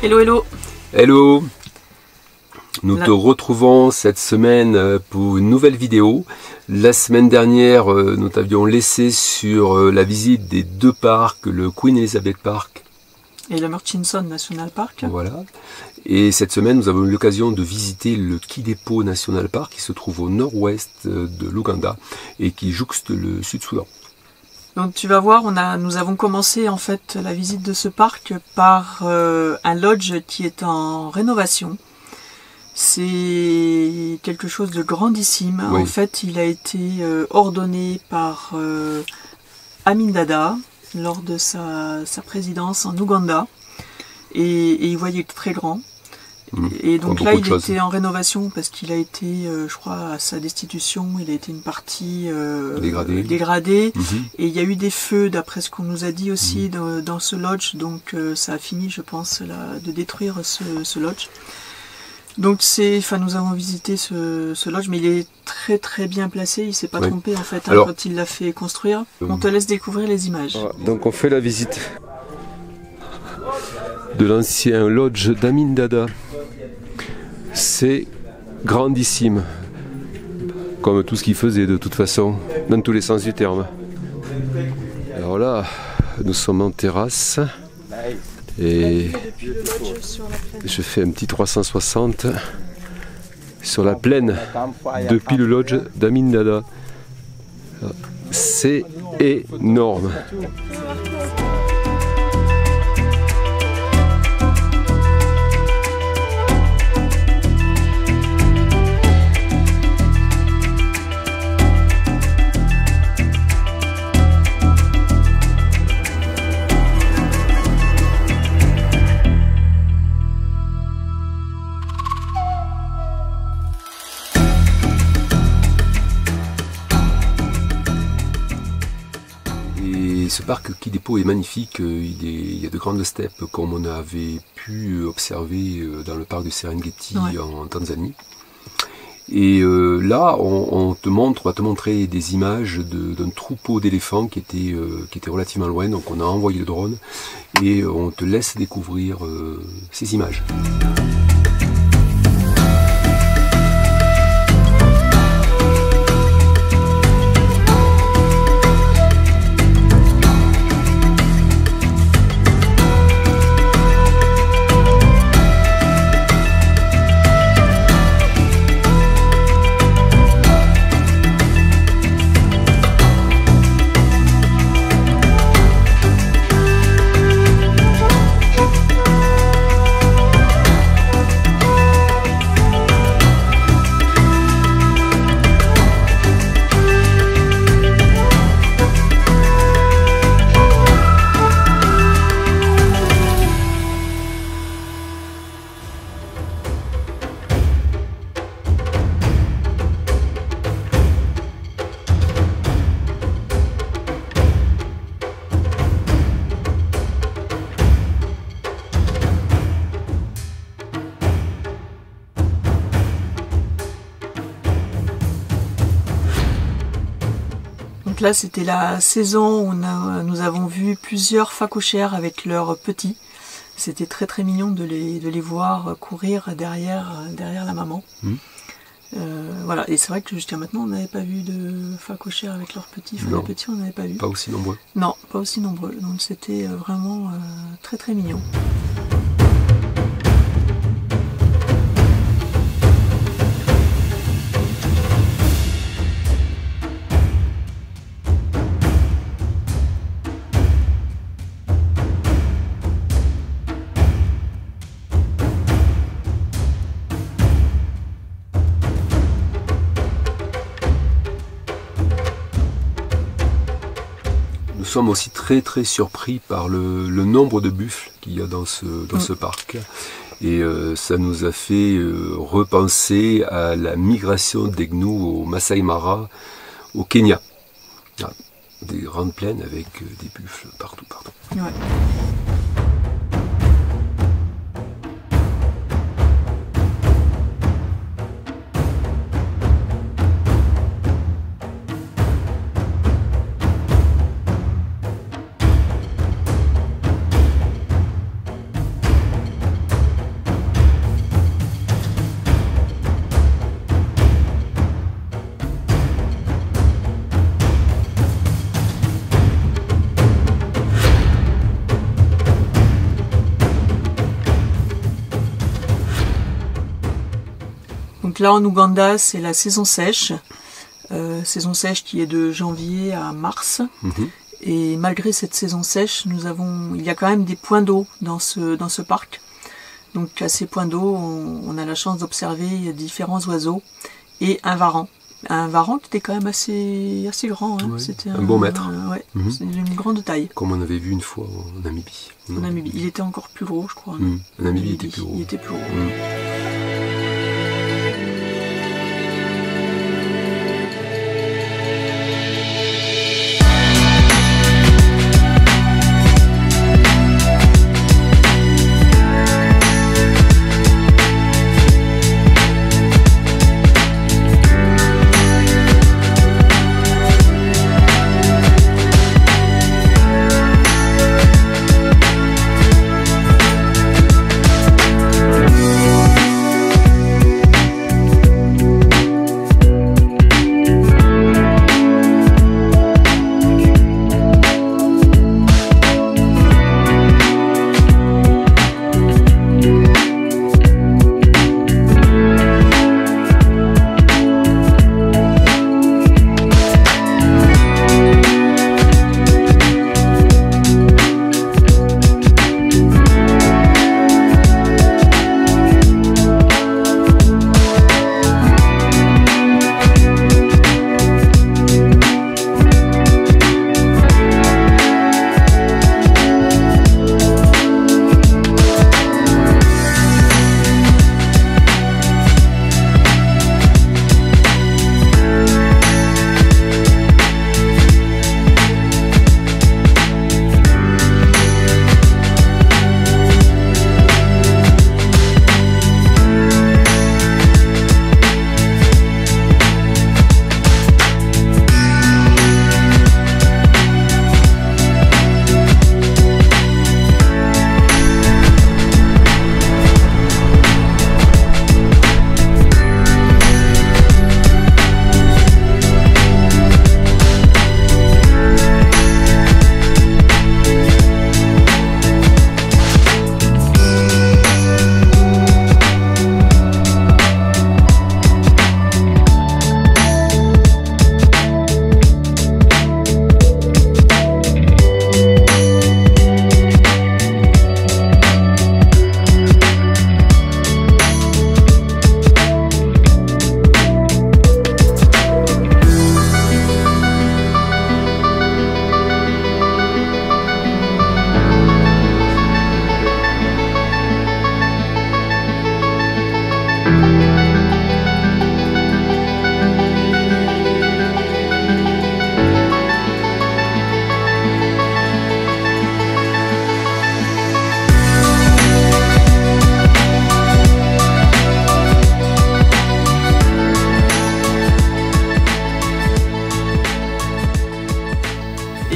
Hello, hello. Hello. Nous te retrouvons cette semaine pour une nouvelle vidéo. La semaine dernière, nous t'avions laissé sur la visite des deux parcs, le Queen Elizabeth Park et le Murchison National Park. Voilà. Et cette semaine, nous avons eu l'occasion de visiter le Kidepo National Park qui se trouve au nord-ouest de l'Ouganda et qui jouxte le Sud-Soudan. Donc tu vas voir, nous avons commencé en fait la visite de ce parc par un lodge qui est en rénovation. C'est quelque chose de grandissime. Oui. En fait, il a été ordonné par Amin Dada lors de sa présidence en Ouganda. Et il voyait très grand. Et donc là, il était en rénovation parce qu'il a été, je crois, à sa destitution, il a été une partie dégradée. Et il y a eu des feux, d'après ce qu'on nous a dit aussi, dans ce lodge. Donc ça a fini, je pense, là, de détruire ce lodge. Donc nous avons visité ce lodge, mais il est très très bien placé, il s'est pas trompé en fait quand il l'a fait construire. On te laisse découvrir les images. Donc on fait la visite de l'ancien lodge d'Amin Dada. C'est grandissime, comme tout ce qu'il faisait de toute façon, dans tous les sens du terme. Alors là, nous sommes en terrasse. Et je fais un petit 360 sur la plaine depuis le lodge d'Amin Dada. C'est énorme. Ce parc Kidepo est magnifique, il y a de grandes steppes comme on avait pu observer dans le parc de Serengeti en Tanzanie. Et là, on va te montrer des images d'un troupeau d'éléphants qui était relativement loin, donc on a envoyé le drone et on te laisse découvrir ces images. Donc là, c'était la saison où nous avons vu plusieurs phacochères avec leurs petits. C'était très très mignon de les voir courir derrière la maman. Voilà, et c'est vrai que jusqu'à maintenant, on n'avait pas vu de phacochères avec leurs petits. Enfin, les petits, on n'avait pas vu. Pas aussi nombreux. Non, pas aussi nombreux. Donc c'était vraiment très très mignon. Nous sommes aussi très très surpris par le nombre de buffles qu'il y a dans ce parc. Et ça nous a fait repenser à la migration des gnous au Masai Mara au Kenya. Ah, des grandes plaines avec des buffles partout. Ouais. Donc là en Ouganda c'est la saison sèche qui est de janvier à mars. Et malgré cette saison sèche, il y a quand même des points d'eau dans ce parc. Donc à ces points d'eau, on a la chance d'observer différents oiseaux et un varan. Un varan qui était quand même assez grand. Hein. Ouais, c'était un bon mètre. C'est une grande taille. Comme on avait vu une fois en Namibie. En Namibie. Il était encore plus gros, je crois. En Namibie, il était plus gros. Il était plus gros.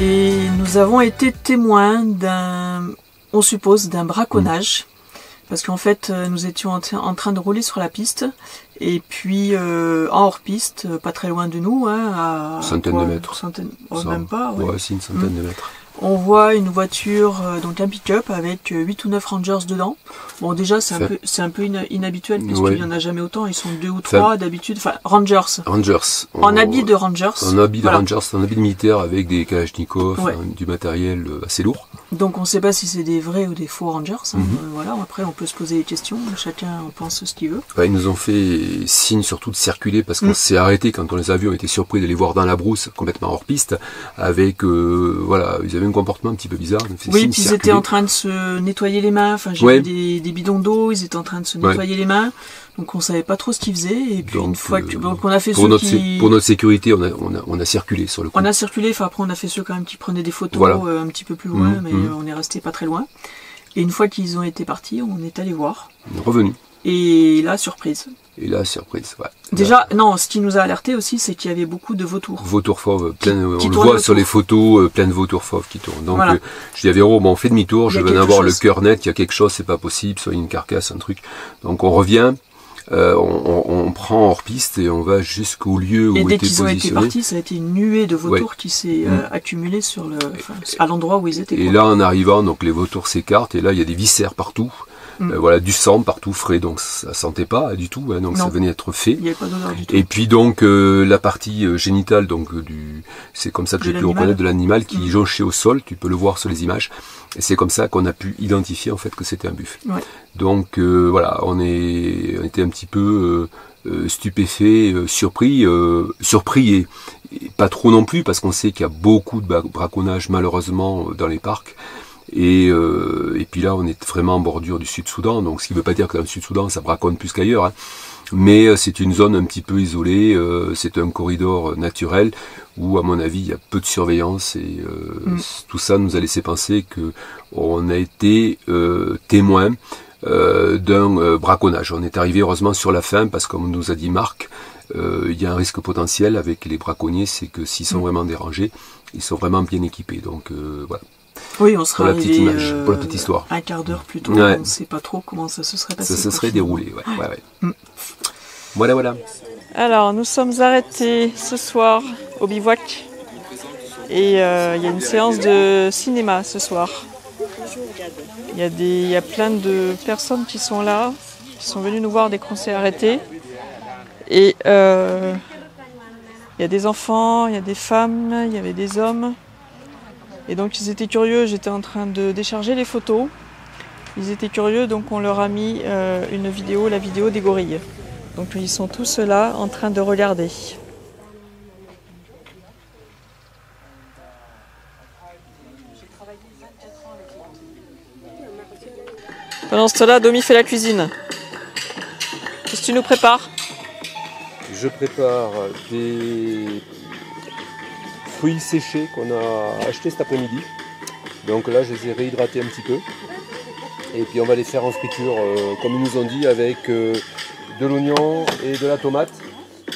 Et nous avons été témoins on suppose, d'un braconnage. Parce qu'en fait, nous étions en train de rouler sur la piste. Et puis, en hors-piste, pas très loin de nous, hein, à centaine de mètres. Même pas. Ouais, c'est une centaine de mètres. On voit une voiture, donc un pick-up avec 8 ou 9 rangers dedans. Bon, déjà, c'est un peu inhabituel parce qu'il n'y en a jamais autant. Ils sont 2 ou 3 d'habitude. Enfin, rangers. En habit de rangers. En habit de rangers, en habit de militaire avec des kalachnikovs, du matériel assez lourd. Donc, on ne sait pas si c'est des vrais ou des faux rangers. Hein. Voilà. Après, on peut se poser des questions. Chacun en pense ce qu'il veut. Ouais, ils nous ont fait signe surtout de circuler parce qu'on s'est arrêté quand on les a vus. On était surpris de les voir dans la brousse, complètement hors piste, avec voilà, ils avaient un comportement un petit peu bizarre. Oui, puis ils étaient en train de se nettoyer les mains. Enfin, j'ai vu des bidons d'eau, ils étaient en train de se nettoyer les mains. Donc on savait pas trop ce qu'ils faisaient. Et puis une fois que on a fait pour notre sécurité, on a circulé sur le coup. On a circulé. Enfin après on a fait ceux quand même qui prenaient des photos un petit peu plus loin, mais on est resté pas très loin. Et une fois qu'ils ont été partis, on est allé voir. On est revenu. Et là, surprise. Ouais. Déjà, non, ce qui nous a alerté aussi, c'est qu'il y avait beaucoup de vautours. Vautours fauves, on le voit sur les photos, plein de vautours fauves qui tournent. Donc, je dis à Véro, on fait demi-tour, je vais en avoir le cœur net, il y a quelque chose, c'est pas possible, soit une carcasse, un truc. Donc, on revient, on prend hors piste et on va jusqu'au lieu où étaient positionnés. Et dès qu'ils ont été partis, ça a été une nuée de vautours qui s'est accumulée à l'endroit où ils étaient. Et là, en arrivant, donc les vautours s'écartent et là, il y a des viscères partout. Voilà, du sang partout frais, donc ça sentait pas du tout, hein, donc non. Ça venait d'être fait. Il n'y avait pas d'odeur du tout. Et puis donc la partie génitale, donc c'est comme ça que j'ai pu reconnaître de l'animal qui jonchait au sol, tu peux le voir sur les images, et c'est comme ça qu'on a pu identifier en fait que c'était un buffle. Ouais. Donc voilà, on était un petit peu stupéfait, surpris et pas trop non plus, parce qu'on sait qu'il y a beaucoup de braconnage malheureusement dans les parcs. Et puis là, on est vraiment en bordure du Sud-Soudan, donc ce qui ne veut pas dire que dans le Sud-Soudan, ça braconne plus qu'ailleurs, hein. Mais c'est une zone un petit peu isolée, c'est un corridor naturel où, à mon avis, il y a peu de surveillance, et tout ça nous a laissé penser que on a été témoin d'un braconnage. On est arrivé heureusement sur la fin, parce que comme nous a dit Marc, il y a un risque potentiel avec les braconniers, c'est que s'ils sont vraiment dérangés, ils sont vraiment bien équipés, donc voilà. Oui, on sera arrivé pour la petite histoire. Un quart d'heure plus tôt, on ne sait pas trop comment ça se serait passé. Ça se serait déroulé, ouais. Voilà. Alors, nous sommes arrêtés ce soir au bivouac, et il y a une séance de cinéma ce soir. Il y a plein de personnes qui sont là, qui sont venues nous voir dès qu'on s'est arrêtés. Et il y a des enfants, il y a des femmes, il y avait des hommes. Et donc ils étaient curieux, j'étais en train de décharger les photos. Ils étaient curieux, donc on leur a mis une vidéo, la vidéo des gorilles. Donc ils sont tous là en train de regarder. Pendant ce temps-là, Domi fait la cuisine. Qu'est-ce que tu nous prépares ? Je prépare des fruits séchés qu'on a achetés cet après-midi. Donc là, je les ai réhydratés un petit peu. Et puis on va les faire en friture, comme ils nous ont dit, avec de l'oignon et de la tomate.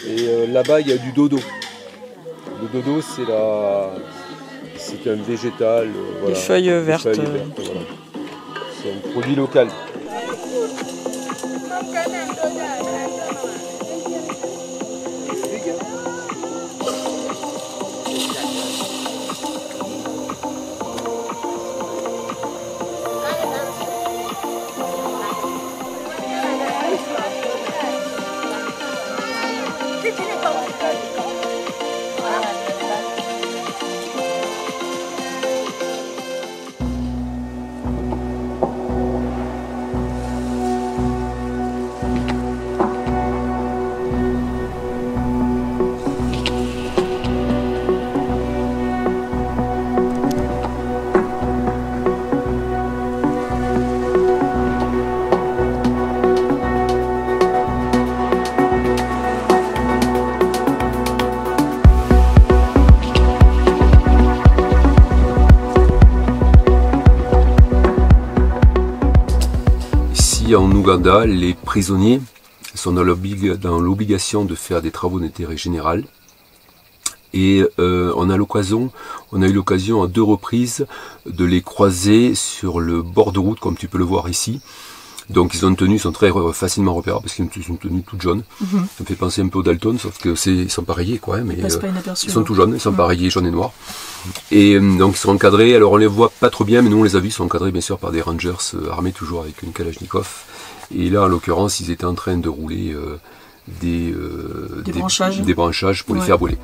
Et là-bas, il y a du dodo. Le dodo, c'est un végétal. Des feuilles vertes. Voilà. C'est un produit local. En Ouganda, les prisonniers sont dans l'obligation de faire des travaux d'intérêt général, et on a eu l'occasion à 2 reprises de les croiser sur le bord de route, comme tu peux le voir ici. Donc ils ont une tenue, ils sont très facilement repérables parce qu'ils ont une tenue toute jaune. Ça me fait penser un peu aux Dalton, sauf que ils sont pas rayés, quoi, mais ils sont tout jaunes, ils sont pas rayés, jaune et noir. Et donc ils sont encadrés, alors on les voit pas trop bien, mais nous on les a vus, ils sont encadrés bien sûr par des rangers armés toujours avec une Kalachnikov. Et là en l'occurrence ils étaient en train de rouler des branchages pour les faire brûler.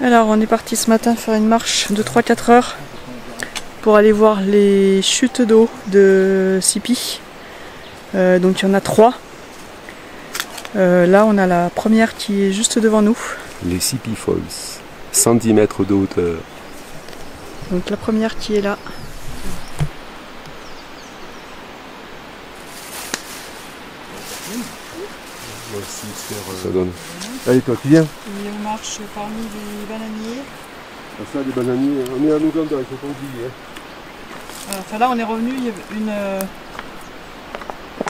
Alors on est parti ce matin faire une marche de 3-4 heures pour aller voir les chutes d'eau de Sipi. Donc il y en a 3. Là on a la première qui est juste devant nous. Les Sipi Falls, 110 mètres de hauteur. Donc la première qui est là. Ça donne. Allez toi tu viens. Et on marche parmi les bananiers. Ah, ça les bananiers, on est à Ouganda, il faut pas oublier. Enfin là on est revenu, il y avait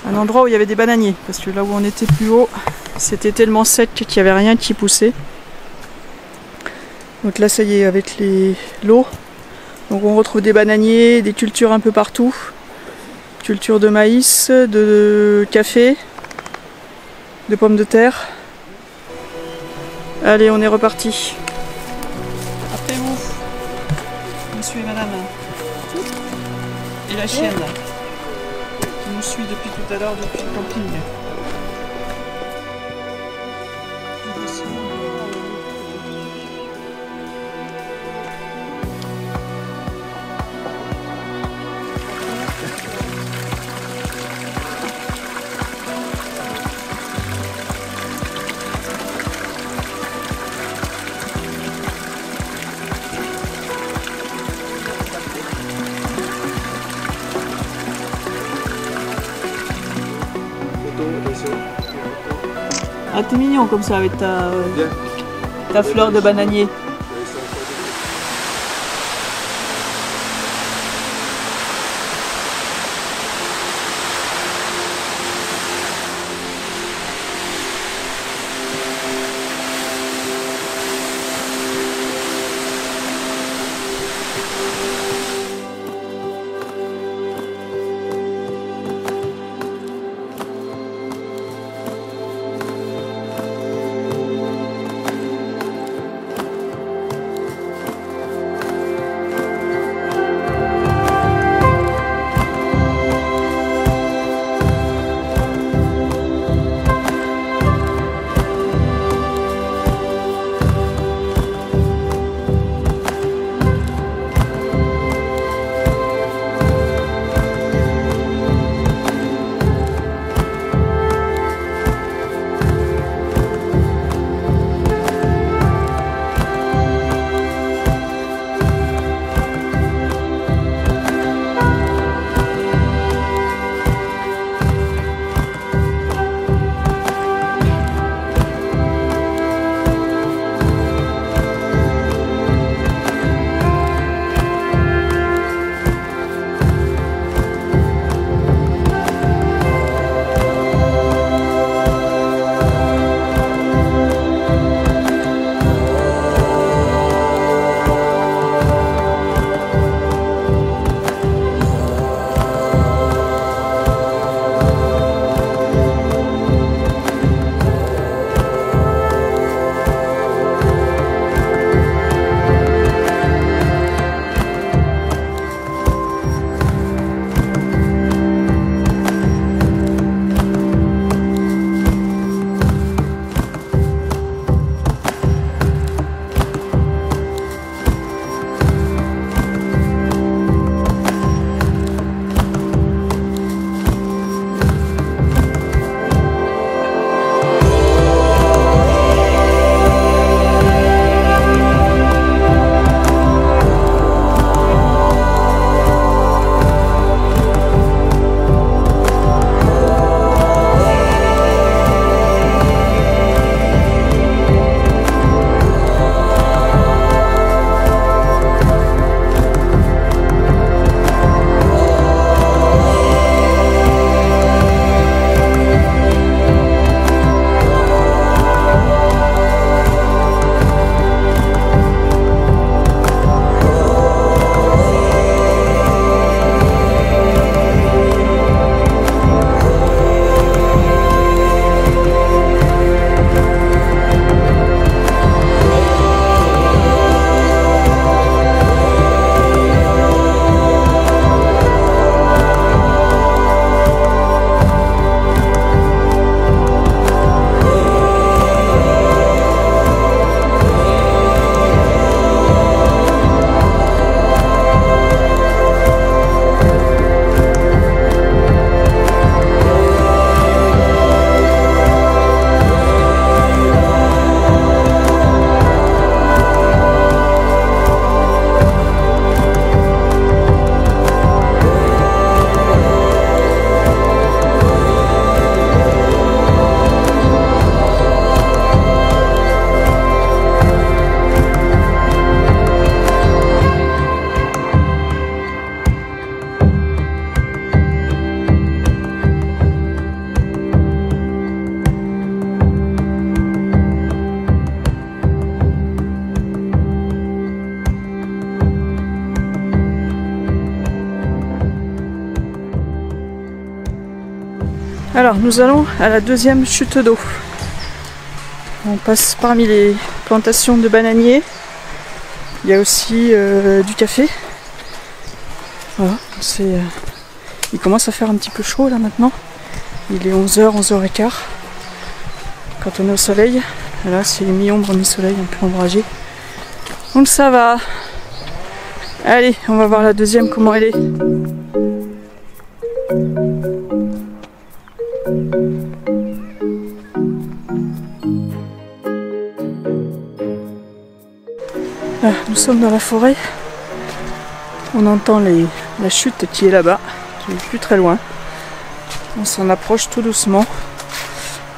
un endroit où il y avait des bananiers, parce que là où on était plus haut, c'était tellement sec qu'il n'y avait rien qui poussait. Donc là ça y est, avec l'eau, donc on retrouve des bananiers, des cultures un peu partout. Culture de maïs, de café, de pommes de terre. Allez, on est reparti. Après vous, monsieur et madame. Et la chienne, qui nous suit depuis tout à l'heure, depuis le camping. Ah t'es mignon comme ça avec ta fleur de bananier. Alors nous allons à la deuxième chute d'eau. On passe parmi les plantations de bananiers. Il y a aussi du café. Voilà, il commence à faire un petit peu chaud là maintenant. Il est 11h, 11h15. Quand on est au soleil, là c'est mi-ombre, mi-soleil, un peu ombragé. Donc ça va. Allez, on va voir la deuxième, comment elle est. Ah, nous sommes dans la forêt. On entend la chute qui est là-bas, qui est plus très loin. On s'en approche tout doucement.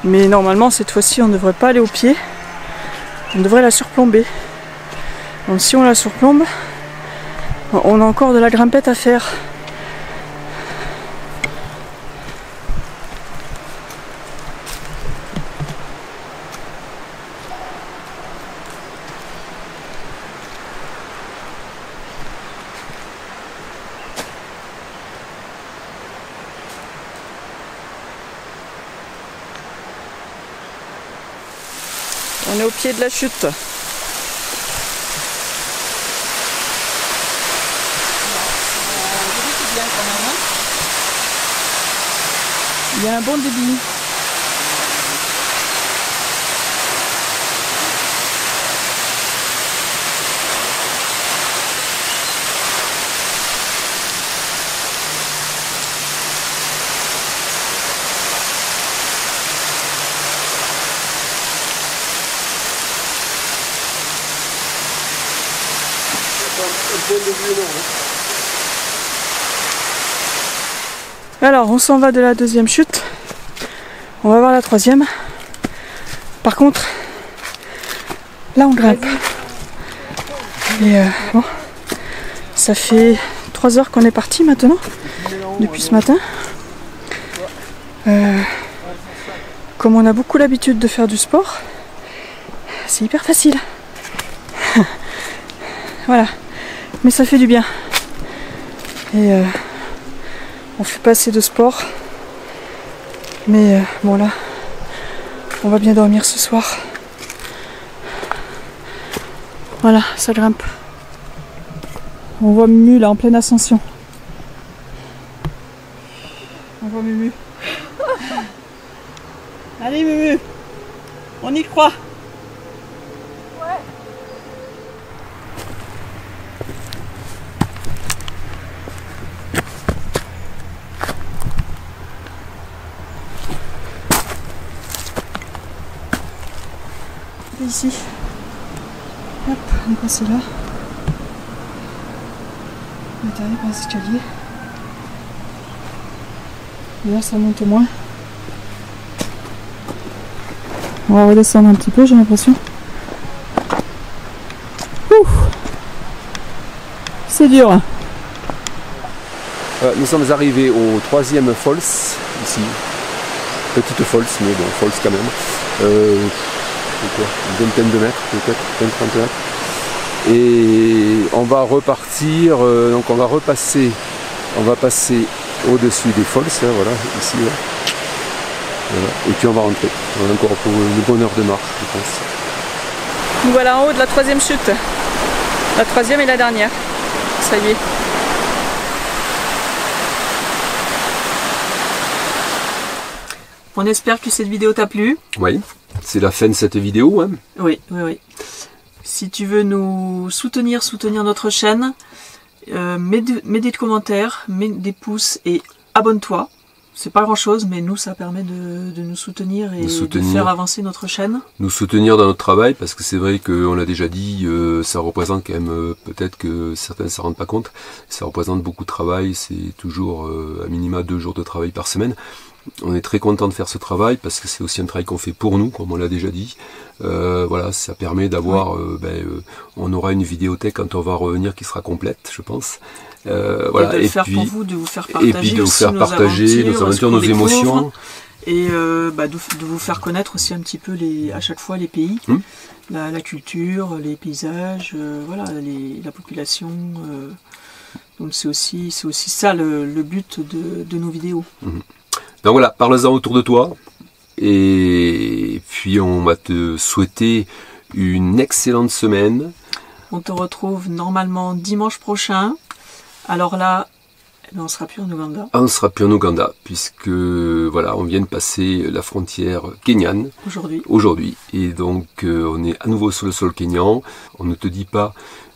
Mais normalement, cette fois-ci, on ne devrait pas aller au pied. On devrait la surplomber. Donc si on la surplombe, on a encore de la grimpette à faire. On est au pied de la chute. Il y a un bon débit. Alors, on s'en va de la deuxième chute. On va voir la troisième. Par contre, là on grimpe. Et bon, ça fait 3 heures qu'on est parti maintenant, depuis ce matin. Comme on a beaucoup l'habitude de faire du sport, c'est hyper facile. Voilà. Mais ça fait du bien. Et on fait pas assez de sport. Mais bon là, on va bien dormir ce soir. Voilà, ça grimpe. On voit Mumu là en pleine ascension. On voit Mumu. Allez Mumu, on y croit. Ici, hop, on est passé là, on est arrivé par les escaliers, et là ça monte moins, on va redescendre un petit peu j'ai l'impression, c'est dur. Nous sommes arrivés au 3e falls, ici, petite falls, mais bon, falls quand même. Une vingtaine de mètres, peut-être 20-30 mètres. Et on va repartir, donc on va passer au-dessus des falls, hein, voilà, ici. Là. Voilà. Et puis on va rentrer. On a encore pour une bonne heure de marche, je pense. Nous voilà en haut de la troisième chute. La troisième et la dernière. Ça y est. On espère que cette vidéo t'a plu. Oui. C'est la fin de cette vidéo. Hein. Oui. Si tu veux nous soutenir notre chaîne, mets des commentaires, mets des pouces et abonne-toi. C'est pas grand chose, mais nous ça permet de nous soutenir et de faire avancer notre chaîne. Nous soutenir dans notre travail, parce que c'est vrai qu'on l'a déjà dit, ça représente quand même, peut-être que certains ne s'en rendent pas compte, ça représente beaucoup de travail, c'est toujours à minima 2 jours de travail par semaine. On est très content de faire ce travail parce que c'est aussi un travail qu'on fait pour nous, comme on l'a déjà dit. Voilà, ça permet d'avoir, on aura une vidéothèque quand on va revenir qui sera complète, je pense. Voilà, et puis pour vous, de vous faire partager, et puis de vous faire partager nos aventures, nos émotions, et de vous faire connaître aussi un petit peu à chaque fois les pays, la culture, les paysages, voilà, la population. Donc c'est aussi ça le but de nos vidéos. Donc voilà, parle-en autour de toi. Et puis on va te souhaiter une excellente semaine. On te retrouve normalement dimanche prochain. Alors là, on ne sera plus en Ouganda. On ne sera plus en Ouganda, puisque voilà, on vient de passer la frontière kenyane aujourd'hui. Et donc on est à nouveau sur le sol kényan. On ne te dit pas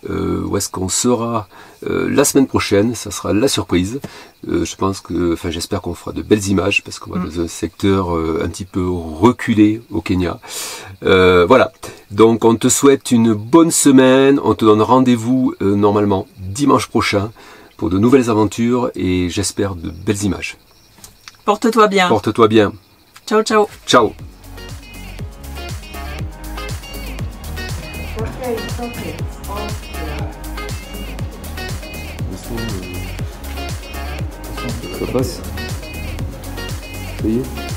où est-ce qu'on sera la semaine prochaine, ça sera la surprise. Je pense que, enfin j'espère qu'on fera de belles images, parce qu'on va dans un secteur un petit peu reculé au Kenya. Voilà, donc on te souhaite une bonne semaine, on te donne rendez-vous normalement dimanche prochain pour de nouvelles aventures et j'espère de belles images. Porte-toi bien. Porte-toi bien. Ciao, ciao. Ciao. Ça passe. Ça y est.